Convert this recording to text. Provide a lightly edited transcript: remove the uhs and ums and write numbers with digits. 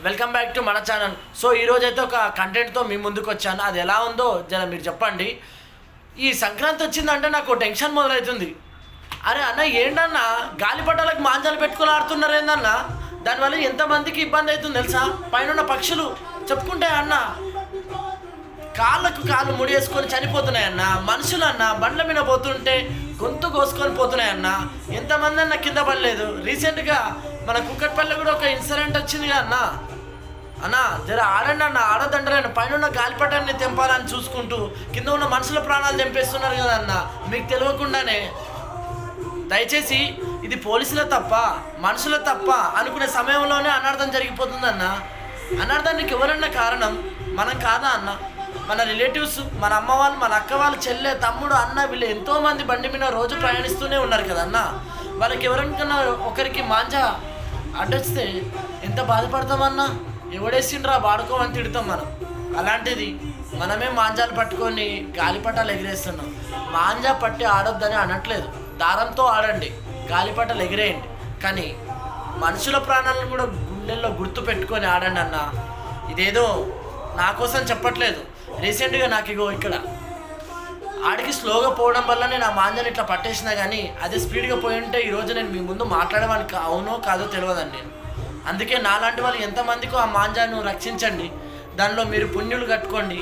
Welcome back to మన channel. So ఈరోజు అయితే ఒక కంటెంట్తో మీ ముందుకు వచ్చాను. అది ఎలా ఉందో జర మీరు చెప్పండి. ఈ సంక్రాంతి వచ్చిందంటే నాకు టెన్షన్ మొదలవుతుంది. అరే అన్న ఏంటన్నా గాలిపటాలకు మాంజాలు పెట్టుకుని ఆడుతున్నారు ఏందన్నా? దానివల్ల ఎంతమందికి ఇబ్బంది అవుతుంది తెలుసా? పైన పక్షులు చెప్పుకుంటే అన్న కాళ్ళకు కాళ్ళు ముడివేసుకొని చనిపోతున్నాయన్న. మనుషులన్న బండ్ల మీద పోతుంటే గొంతు కోసుకొని పోతున్నాయన్న. ఎంతమంది అన్న కింద పడలేదు. రీసెంట్గా మన కుక్కట్పల్లి కూడా ఒక ఇన్సిడెంట్ వచ్చింది అన్న. అన్న జర ఆడండి అన్న, ఆడదండలేను. పైన ఉన్న గాలిపటాన్ని తెంపాలని చూసుకుంటూ కింద ఉన్న మనుషుల ప్రాణాలు తెంపేస్తున్నారు కదా అన్న. మీకు తెలియకుండానే దయచేసి ఇది పోలీసుల తప్ప మనుషుల తప్ప అనుకునే సమయంలోనే అనర్థం జరిగిపోతుందన్న. అనర్థానికి ఎవరన్నా కారణం మనం కాదా అన్న? మన రిలేటివ్స్, మన అమ్మ వాళ్ళు, మన అక్క వాళ్ళు, చెల్లె, తమ్ముడు, అన్న వీళ్ళు ఎంతోమంది బండి మీద రోజు ప్రయాణిస్తూనే ఉన్నారు కదన్న. వాళ్ళకి ఎవరికన్నా ఒకరికి మాంజా అడ్డొస్తే ఎంత బాధపడతామన్నా? ఎవడేసిండ్రా వాడుకోమని తిడతాం మనం. అలాంటిది మనమే మాంజాలు పట్టుకొని గాలిపటాలు ఎగిరేస్తున్నాం. మాంజా పట్టి ఆడొద్దని అనట్లేదు, దారంతో ఆడండి, గాలిపటాలు ఎగిరేయండి. కానీ మనుషుల ప్రాణాలను కూడా గుండెల్లో గుర్తు పెట్టుకొని ఆడండి అన్న. ఇదేదో నా కోసం చెప్పట్లేదు. రీసెంట్గా నాకు ఇగో ఇక్కడ ఆడికి స్లోగా పోవడం వల్ల నేను ఆ మాంజాన్ని ఇట్లా పట్టేసినా, కానీ అదే స్పీడ్గా పోయి ఉంటే ఈరోజు నేను మీ ముందు మాట్లాడేవానికి అవునో కాదో తెలియదండి నేను. అందుకే నాలాంటి వాళ్ళు ఎంతమందికో ఆ మాంజాను రక్షించండి, దానిలో మీరు పుణ్యులు కట్టుకోండి.